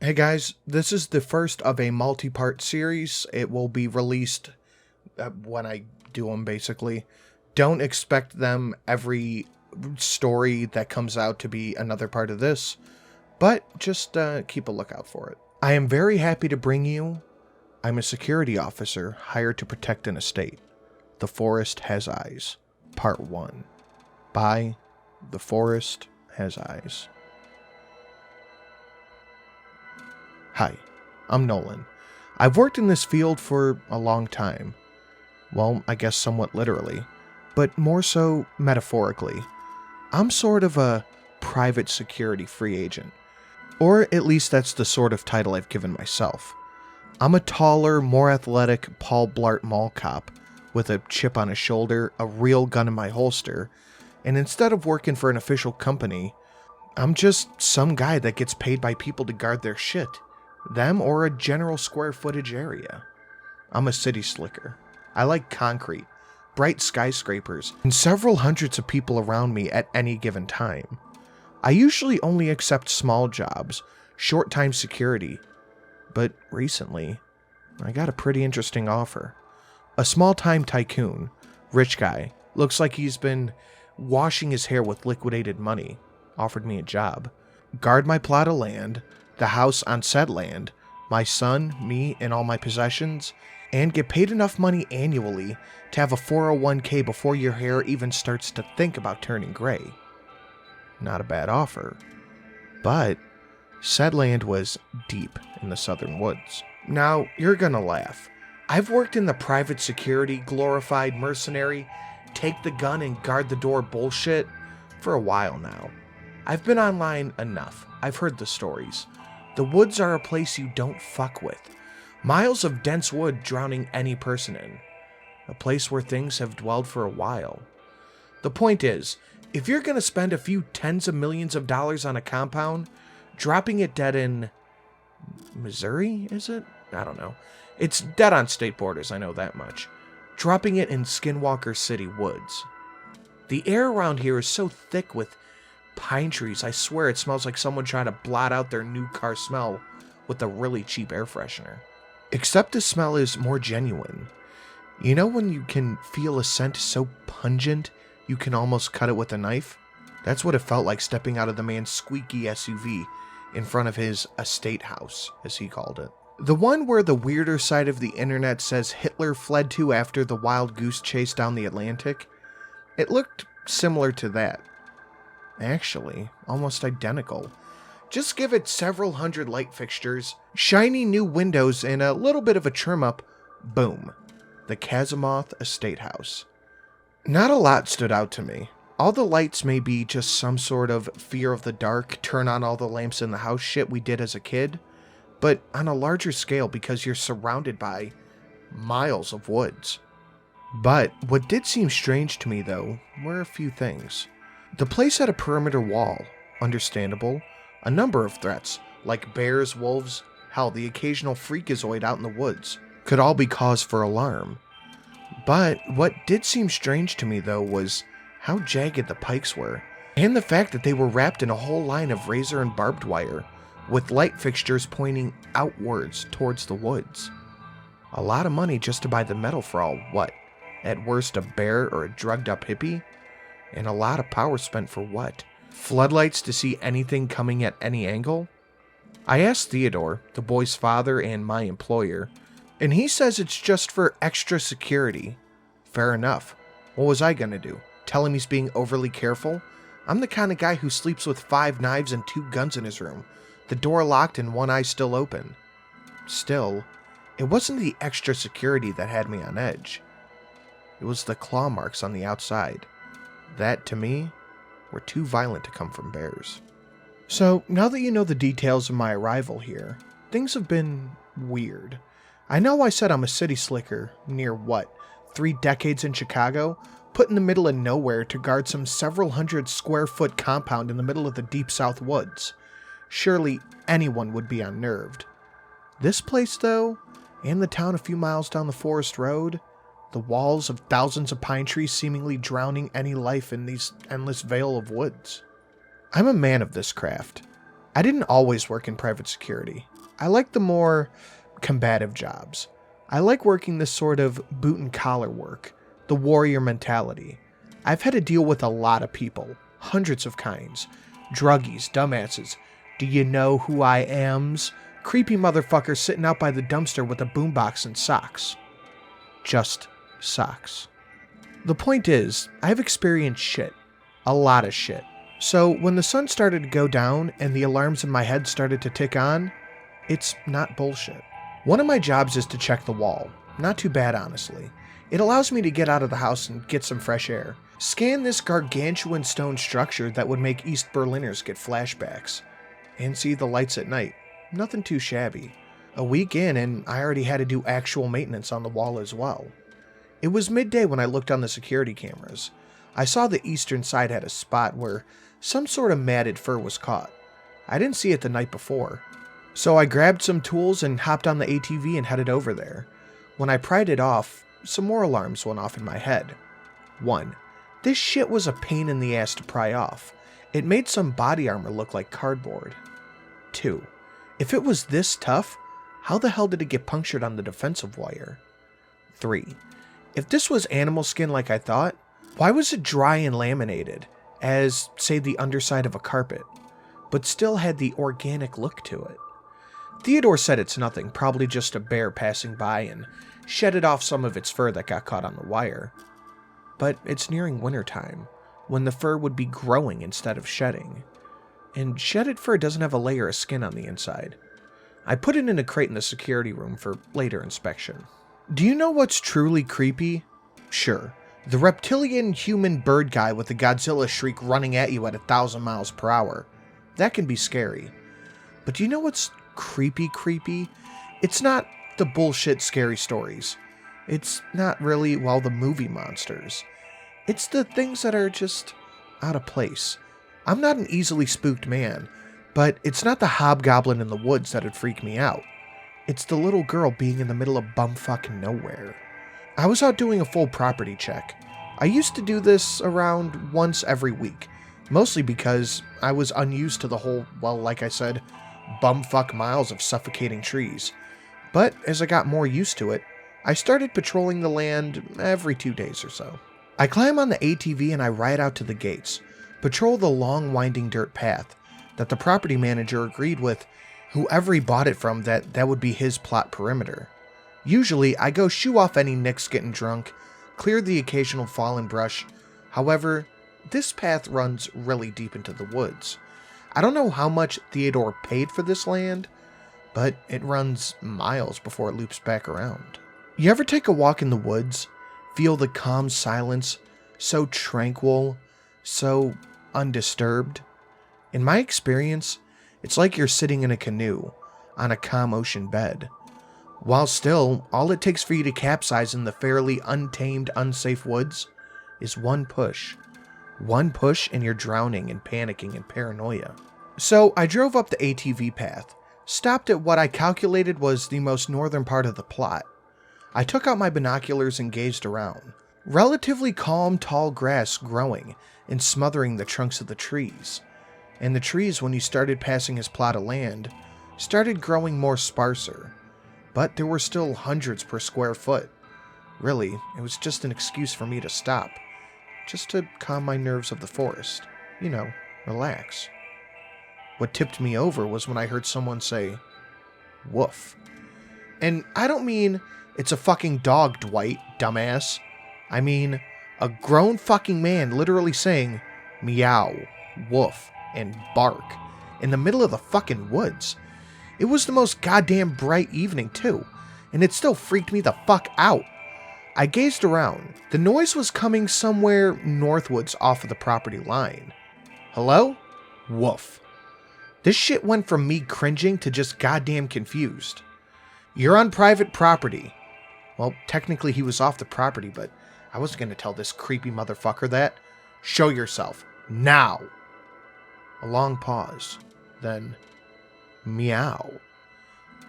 Hey guys, this is the first of a multi-part series. It will be released when I do them, basically. Don't expect them every story that comes out to be another part of this, but just keep a lookout for it. I am very happy to bring you I'm a security officer hired to protect an estate. The Forest Has Eyes, Part 1, by The Forest Has Eyes. Hi, I'm Nolan. I've worked in this field for a long time. Well, I guess somewhat literally, but more so metaphorically. I'm sort of a private security free agent. Or at least that's the sort of title I've given myself. I'm a taller, more athletic Paul Blart Mall cop with a chip on his shoulder, a real gun in my holster, and instead of working for an official company, I'm just some guy that gets paid by people to guard their shit. Them or a general square footage area. I'm a city slicker. I like concrete, bright skyscrapers, and several hundreds of people around me at any given time. I usually only accept small jobs, short-time security, but recently, I got a pretty interesting offer. A small-time tycoon, rich guy, looks like he's been washing his hair with liquidated money, offered me a job. Guard my plot of land, the house on said land, my son, me, and all my possessions, and get paid enough money annually to have a 401k before your hair even starts to think about turning gray. Not a bad offer, but said land was deep in the southern woods. Now, you're gonna laugh. I've worked in the private security, glorified mercenary, take the gun and guard the door bullshit for a while now. I've been online enough. I've heard the stories. The woods are a place you don't fuck with. Miles of dense wood drowning any person in. A place where things have dwelled for a while. The point is, if you're gonna spend a few tens of millions of dollars on a compound, dropping it dead in Missouri, is it? I don't know. It's dead on state borders, I know that much. Dropping it in Skinwalker City woods. The air around here is so thick with pine trees, I swear it smells like someone trying to blot out their new car smell with a really cheap air freshener. Except the smell is more genuine. You know when you can feel a scent so pungent you can almost cut it with a knife? That's what it felt like stepping out of the man's squeaky SUV in front of his estate house, as he called it. The one where the weirder side of the internet says Hitler fled to after the wild goose chase down the Atlantic. It looked similar to that. Actually, almost identical. Just give it several hundred light fixtures, shiny new windows, and a little bit of a trim up. Boom. The Kazimoth Estate House. Not a lot stood out to me. All the lights may be just some sort of fear of the dark, turn on all the lamps in the house shit we did as a kid, but on a larger scale because you're surrounded by miles of woods. But what did seem strange to me, though, were a few things. The place had a perimeter wall, understandable, a number of threats, like bears, wolves, hell, the occasional freakazoid out in the woods, could all be cause for alarm. But what did seem strange to me, though, was how jagged the pikes were, and the fact that they were wrapped in a whole line of razor and barbed wire, with light fixtures pointing outwards towards the woods. A lot of money just to buy the metal for all, what, at worst a bear or a drugged up hippie? And a lot of power spent for what? Floodlights to see anything coming at any angle? I asked Theodore, the boy's father and my employer, and he says it's just for extra security. Fair enough. What was I gonna do? Tell him he's being overly careful? I'm the kind of guy who sleeps with 5 knives and 2 guns in his room, the door locked and one eye still open. Still, it wasn't the extra security that had me on edge. It was the claw marks on the outside. That, to me, were too violent to come from bears. So, now that you know the details of my arrival here, things have been weird. I know I said I'm a city slicker, near what, 3 decades in Chicago, put in the middle of nowhere to guard some several hundred square foot compound in the middle of the deep south woods. Surely anyone would be unnerved. This place, though, and the town a few miles down the forest road, the walls of thousands of pine trees seemingly drowning any life in these endless veil of woods. I'm a man of this craft. I didn't always work in private security. I like the more combative jobs. I like working this sort of boot and collar work, the warrior mentality. I've had to deal with a lot of people, hundreds of kinds. Druggies, dumbasses, do you know who I am's? Creepy motherfuckers sitting out by the dumpster with a boombox and socks. Just socks. The point is, I've experienced shit. A lot of shit. So when the sun started to go down and the alarms in my head started to tick on, it's not bullshit. One of my jobs is to check the wall. Not too bad, honestly. It allows me to get out of the house and get some fresh air. Scan this gargantuan stone structure that would make East Berliners get flashbacks. And see the lights at night. Nothing too shabby. A week in and I already had to do actual maintenance on the wall as well. It was midday when I looked on the security cameras. I saw the eastern side had a spot where some sort of matted fur was caught. I didn't see it the night before. So I grabbed some tools and hopped on the ATV and headed over there. When I pried it off, some more alarms went off in my head. 1. This shit was a pain in the ass to pry off. It made some body armor look like cardboard. 2. If it was this tough, how the hell did it get punctured on the defensive wire? 3. If this was animal skin like I thought, why was it dry and laminated, as, say, the underside of a carpet, but still had the organic look to it? Theodore said it's nothing, probably just a bear passing by and shedded off some of its fur that got caught on the wire. But it's nearing wintertime, when the fur would be growing instead of shedding. And shedded fur doesn't have a layer of skin on the inside. I put it in a crate in the security room for later inspection. Do you know what's truly creepy? Sure, the reptilian human bird guy with the Godzilla shriek running at you at 1,000 miles per hour. That can be scary. But do you know what's creepy? It's not the bullshit scary stories. It's not really, well, the movie monsters. It's the things that are just out of place. I'm not an easily spooked man, but it's not the hobgoblin in the woods that'd freak me out. It's the little girl being in the middle of bumfuck nowhere. I was out doing a full property check. I used to do this around once every week, mostly because I was unused to the whole, well, like I said, bumfuck miles of suffocating trees. But as I got more used to it, I started patrolling the land every 2 days or so. I climb on the ATV and I ride out to the gates, patrol the long winding dirt path that the property manager agreed with whoever he bought it from that would be his plot perimeter. Usually, I go shoo off any nicks getting drunk, clear the occasional fallen brush. However, this path runs really deep into the woods. I don't know how much Theodore paid for this land, but it runs miles before it loops back around. You ever take a walk in the woods, feel the calm silence, so tranquil, so undisturbed? In my experience, it's like you're sitting in a canoe on a calm ocean bed. While still, all it takes for you to capsize in the fairly untamed, unsafe woods is one push. One push and you're drowning and panicking and paranoia. So I drove up the ATV path, stopped at what I calculated was the most northern part of the plot. I took out my binoculars and gazed around. Relatively calm, tall grass growing and smothering the trunks of the trees. And the trees, when he started passing his plot of land, started growing more sparser. But there were still hundreds per square foot. Really, it was just an excuse for me to stop. Just to calm my nerves of the forest. You know, relax. What tipped me over was when I heard someone say, "Woof." And I don't mean it's a fucking dog, Dwight, dumbass. I mean a grown fucking man literally saying meow, woof, and bark in the middle of the fucking woods. It was the most goddamn bright evening too, and it still freaked me the fuck out. I gazed around. The noise was coming somewhere northwards off of the property line. Hello? Woof. This shit went from me cringing to just goddamn confused. You're on private property. Well, technically he was off the property, but I wasn't going to tell this creepy motherfucker that. Show yourself. Now. A long pause. Then, meow.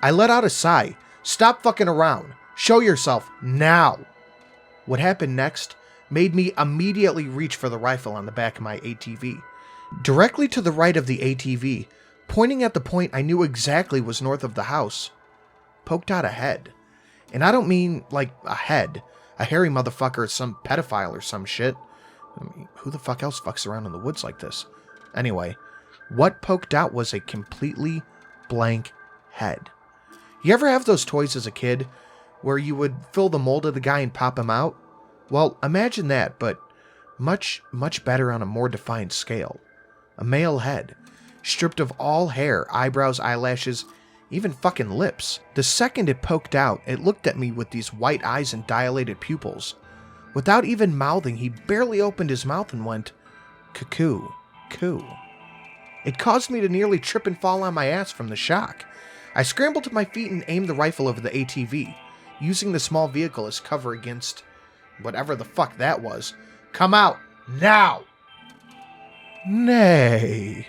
I let out a sigh. Stop fucking around. Show yourself. Now. What happened next made me immediately reach for the rifle on the back of my ATV. Directly to the right of the ATV, pointing at the point I knew exactly was north of the house, poked out a head. And I don't mean like a head, a hairy motherfucker, some pedophile or some shit. I mean, who the fuck else fucks around in the woods like this? Anyway, what poked out was a completely blank head. You ever have those toys as a kid where you would fill the mold of the guy and pop him out? Well, imagine that, but much, much better on a more defined scale. A male head, stripped of all hair, eyebrows, eyelashes, even fucking lips. The second it poked out, it looked at me with these white eyes and dilated pupils. Without even mouthing, he barely opened his mouth and went, cuckoo, coo. It caused me to nearly trip and fall on my ass from the shock. I scrambled to my feet and aimed the rifle over the ATV, using the small vehicle as cover against whatever the fuck that was. Come out, now! Nay.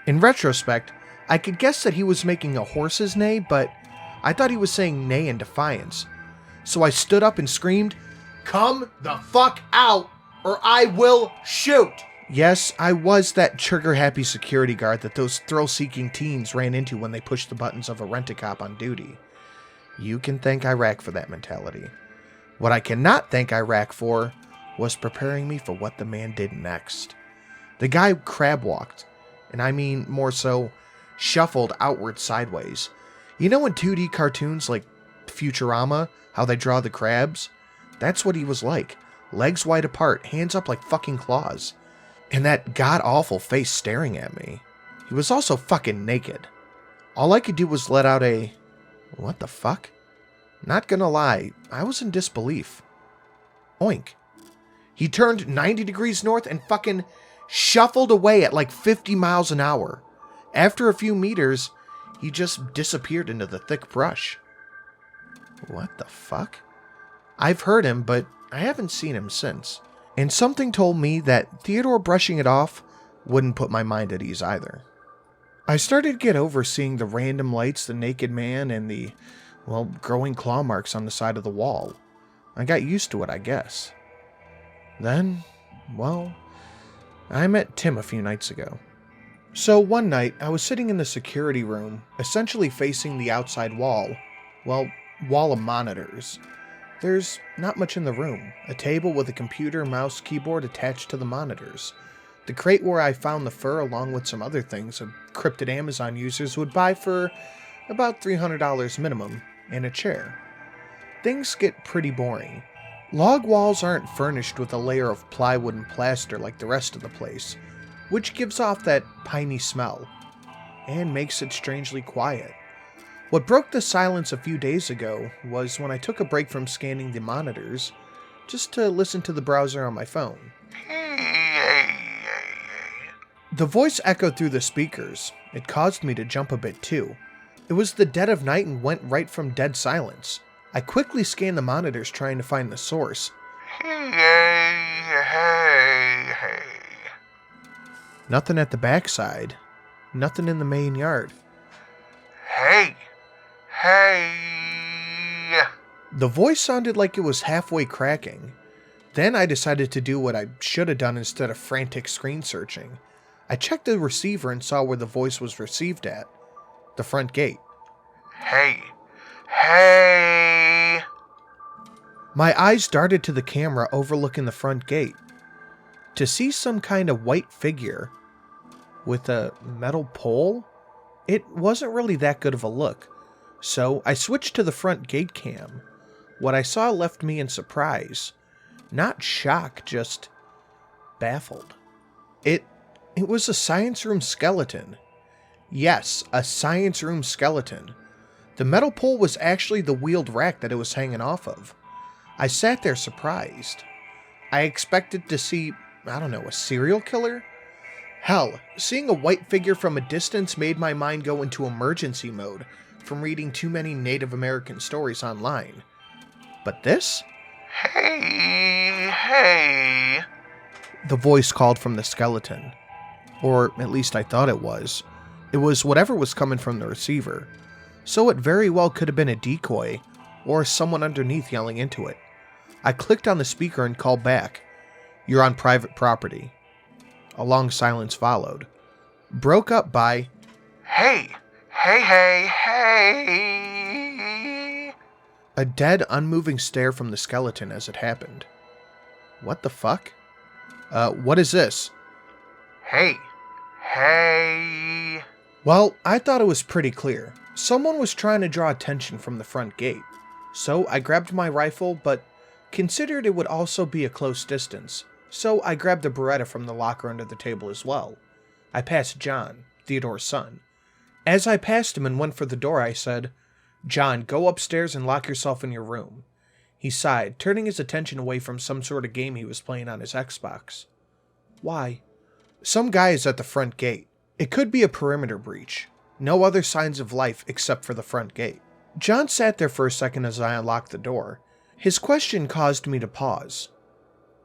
In retrospect, I could guess that he was making a horse's neigh, but I thought he was saying nay in defiance. So I stood up and screamed, "Come the fuck out, or I will shoot!" Yes, I was that trigger-happy security guard that those thrill-seeking teens ran into when they pushed the buttons of a rent-a-cop on duty. You can thank Iraq for that mentality. What I cannot thank Iraq for was preparing me for what the man did next. The guy crab-walked, and I mean more so, shuffled outward sideways. You know in 2D cartoons like Futurama, how they draw the crabs? That's what he was like. Legs wide apart, hands up like fucking claws. And that god-awful face staring at me. He was also fucking naked. All I could do was let out a, "What the fuck?" Not gonna lie, I was in disbelief. Oink. He turned 90 degrees north and fucking shuffled away at like 50 miles an hour. After a few meters, he just disappeared into the thick brush. What the fuck? I've heard him, but I haven't seen him since. And something told me that Theodore brushing it off wouldn't put my mind at ease either. I started to get over seeing the random lights, the naked man, and the, well, growing claw marks on the side of the wall. I got used to it, I guess. Then, well, I met Tim a few nights ago. So one night, I was sitting in the security room, essentially facing the outside wall. Well, wall of monitors. There's not much in the room. A table with a computer, mouse, keyboard attached to the monitors. The crate where I found the fur along with some other things encrypted Amazon users would buy for about $300 minimum, and a chair. Things get pretty boring. Log walls aren't furnished with a layer of plywood and plaster like the rest of the place, which gives off that piney smell, and makes it strangely quiet. What broke the silence a few days ago was when I took a break from scanning the monitors, just to listen to the browser on my phone. The voice echoed through the speakers. It caused me to jump a bit too. It was the dead of night and went right from dead silence. I quickly scanned the monitors trying to find the source. Nothing at the backside. Nothing in the main yard. Hey! The voice sounded like it was halfway cracking. Then I decided to do what I should have done instead of frantic screen searching. I checked the receiver and saw where the voice was received at. The front gate. Hey! My eyes darted to the camera overlooking the front gate. To see some kind of white figure with a metal pole, it wasn't really that good of a look. So I switched to the front gate cam. What I saw left me in surprise. Not shock, just baffled. It was a science room skeleton. Yes, a science room skeleton. The metal pole was actually the wheeled rack that it was hanging off of. I sat there surprised. I expected to see, a serial killer? Hell, seeing a white figure from a distance made my mind go into emergency mode from reading too many Native American stories online. But this? Hey! The voice called from the skeleton. Or at least I thought it was. It was whatever was coming from the receiver. So it very well could have been a decoy, or someone underneath yelling into it. I clicked on the speaker and called back. "You're on private property." A long silence followed, broke up by, Hey, hey, hey, hey. A dead, unmoving stare from the skeleton as it happened. What the fuck? What is this? Hey, hey. Well, I thought it was pretty clear. Someone was trying to draw attention from the front gate. So I grabbed my rifle, but considered it would also be a close distance. So I grabbed a Beretta from the locker under the table as well. I passed John, Theodore's son. As I passed him and went for the door, I said, "John, go upstairs and lock yourself in your room." He sighed, turning his attention away from some sort of game he was playing on his Xbox. "Why?" "Some guy is at the front gate. It could be a perimeter breach. No other signs of life except for the front gate." John sat there for a second as I unlocked the door. His question caused me to pause.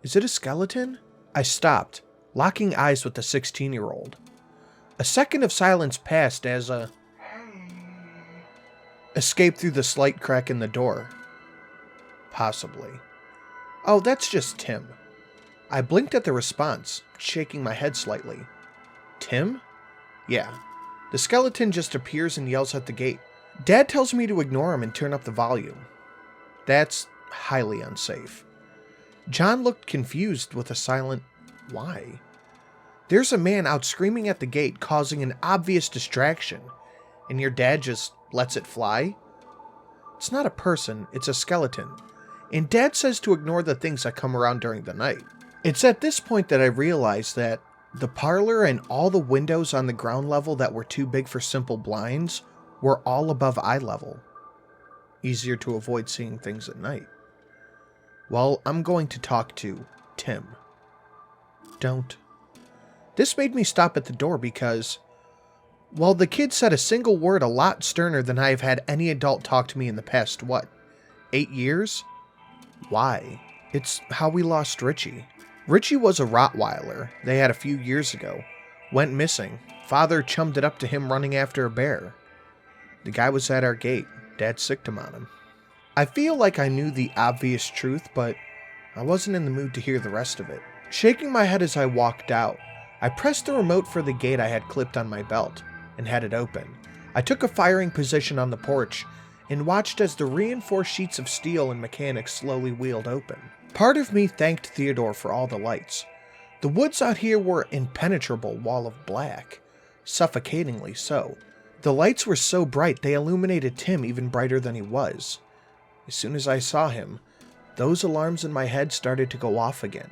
"Is it a skeleton?" I stopped, locking eyes with the 16-year-old. A second of silence passed as a escaped through the slight crack in the door. Possibly. "Oh, that's just Tim." I blinked at the response, shaking my head slightly. "Tim?" "Yeah." The skeleton just appears and yells at the gate. Dad tells me to ignore him and turn up the volume. That's highly unsafe. John looked confused with a silent, "Why?" There's a man out screaming at the gate, causing an obvious distraction, and your dad just lets it fly? It's not a person, it's a skeleton, and Dad says to ignore the things that come around during the night. It's at this point that I realize that the parlor and all the windows on the ground level that were too big for simple blinds were all above eye level. Easier to avoid seeing things at night. Well, I'm going to talk to Tim. Don't. This made me stop at the door because, well, the kid said a single word a lot sterner than I have had any adult talk to me in the past, 8 years? Why? It's how we lost Richie. Richie was a Rottweiler they had a few years ago. Went missing. Father chummed it up to him running after a bear. The guy was at our gate. Dad sicked him on him. I feel like I knew the obvious truth, but I wasn't in the mood to hear the rest of it. Shaking my head as I walked out, I pressed the remote for the gate I had clipped on my belt and had it open. I took a firing position on the porch and watched as the reinforced sheets of steel and mechanics slowly wheeled open. Part of me thanked Theodore for all the lights. The woods out here were an impenetrable wall of black, suffocatingly so. The lights were so bright they illuminated Tim even brighter than he was. As soon as I saw him, those alarms in my head started to go off again.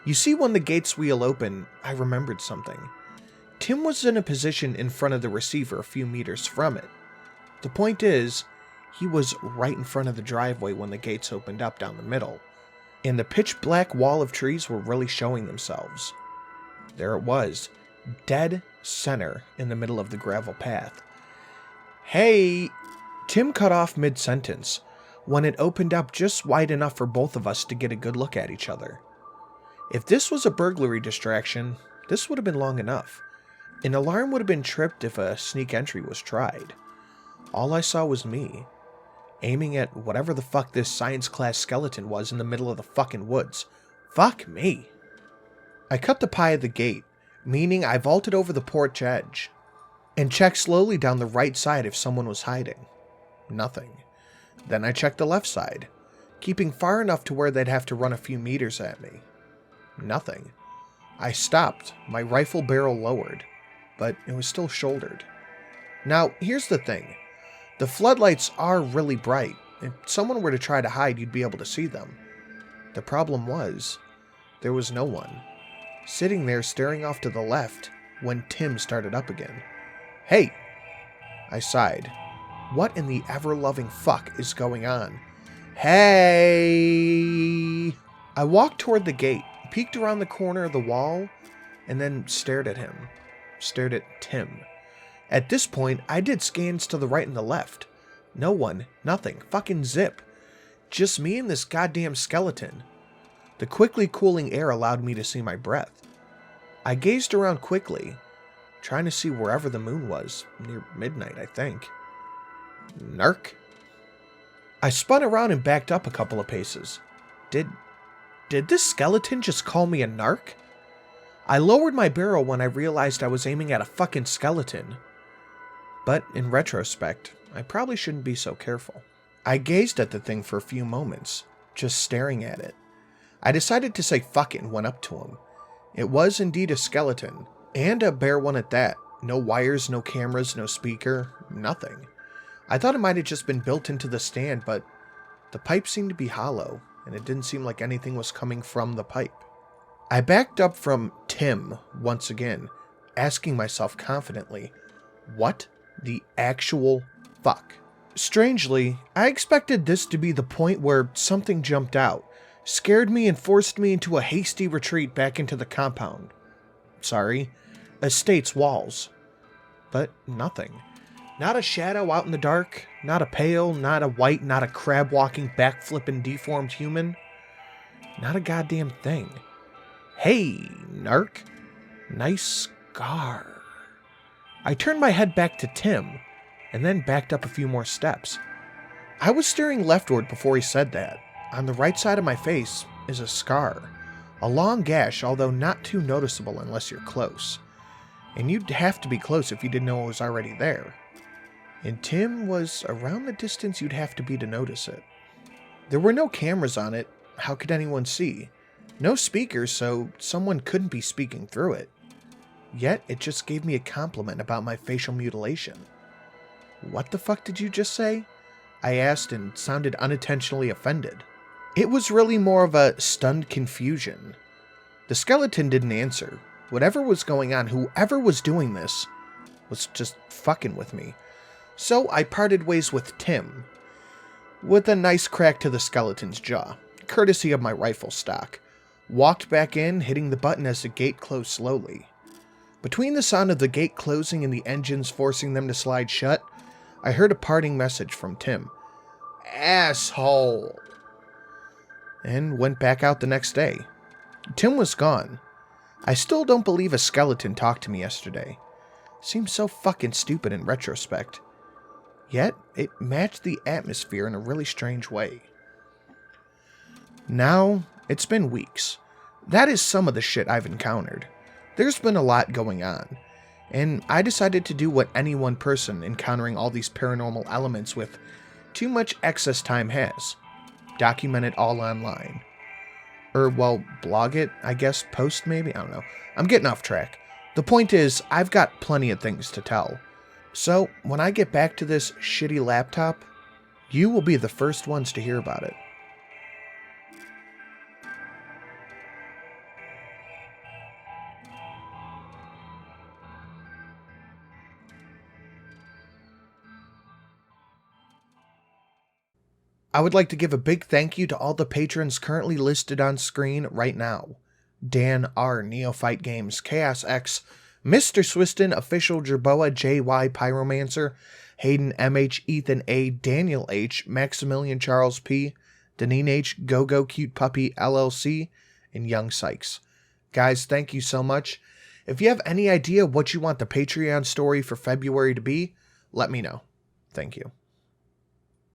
You see, when the gates wheel open, I remembered something. Tim was in a position in front of the receiver a few meters from it. The point is, he was right in front of the driveway when the gates opened up down the middle, and the pitch black wall of trees were really showing themselves. There it was, dead center in the middle of the gravel path. "Hey!" Tim cut off mid-sentence, when it opened up just wide enough for both of us to get a good look at each other. If this was a burglary distraction, this would have been long enough. An alarm would have been tripped if a sneak entry was tried. All I saw was me, aiming at whatever the fuck this science class skeleton was in the middle of the fucking woods. Fuck me. I cut the pie at the gate, meaning I vaulted over the porch edge, and checked slowly down the right side if someone was hiding. Nothing. Then I checked the left side, keeping far enough to where they'd have to run a few meters at me. Nothing. I stopped, my rifle barrel lowered, but it was still shouldered. Now, here's the thing. The floodlights are really bright. If someone were to try to hide, you'd be able to see them. The problem was, there was no one, sitting there staring off to the left when Tim started up again. "Hey!" I sighed. What in the ever-loving fuck is going on? "Hey!" I walked toward the gate, peeked around the corner of the wall, and then stared at him. Stared at Tim. At this point, I did scans to the right and the left. No one, nothing, fucking zip. Just me and this goddamn skeleton. The quickly cooling air allowed me to see my breath. I gazed around quickly, trying to see wherever the moon was, near midnight, I think. Narc? I spun around and backed up a couple of paces. Did this skeleton just call me a narc? I lowered my barrel when I realized I was aiming at a fucking skeleton. But in retrospect, I probably shouldn't be so careful. I gazed at the thing for a few moments, just staring at it. I decided to say fuck it and went up to him. It was indeed a skeleton, and a bare one at that. No wires, no cameras, no speaker, nothing. I thought it might have just been built into the stand, but the pipe seemed to be hollow, and it didn't seem like anything was coming from the pipe. I backed up from Tim once again, asking myself confidently, what the actual fuck? Strangely, I expected this to be the point where something jumped out, scared me and forced me into a hasty retreat back into the compound. Estate's walls. But nothing. Not a shadow out in the dark, not a pale, not a white, not a crab-walking, back-flipping, deformed human. Not a goddamn thing. Hey, narc. Nice scar. I turned my head back to Tim, and then backed up a few more steps. I was staring leftward before he said that. On the right side of my face is a scar. A long gash, although not too noticeable unless you're close. And you'd have to be close if you didn't know it was already there. And Tim was around the distance you'd have to be to notice it. There were no cameras on it. How could anyone see? No speakers, so someone couldn't be speaking through it. Yet it just gave me a compliment about my facial mutilation. What the fuck did you just say? I asked and sounded unintentionally offended. It was really more of a stunned confusion. The skeleton didn't answer. Whatever was going on, whoever was doing this, was just fucking with me. So I parted ways with Tim, with a nice crack to the skeleton's jaw, courtesy of my rifle stock. Walked back in, hitting the button as the gate closed slowly. Between the sound of the gate closing and the engines forcing them to slide shut, I heard a parting message from Tim. Asshole! And went back out the next day. Tim was gone. I still don't believe a skeleton talked to me yesterday. Seems so fucking stupid in retrospect. Yet, it matched the atmosphere in a really strange way. Now, it's been weeks. That is some of the shit I've encountered. There's been a lot going on, and I decided to do what any one person encountering all these paranormal elements with too much excess time has. Document it all online. Or, well, blog it, I guess, post maybe? I don't know. I'm getting off track. The point is, I've got plenty of things to tell. So, when I get back to this shitty laptop, you will be the first ones to hear about it. I would like to give a big thank you to all the patrons currently listed on screen right now. Dan R, Neophyte Games, Chaos X, Mr. Swiston, Official Jerboa, JY Pyromancer, Hayden MH, Ethan A, Daniel H, Maximilian Charles P, Deneen H, GoGo Cute Puppy LLC, and Young Sykes. Guys, thank you so much. If you have any idea what you want the Patreon story for February to be, let me know. Thank you.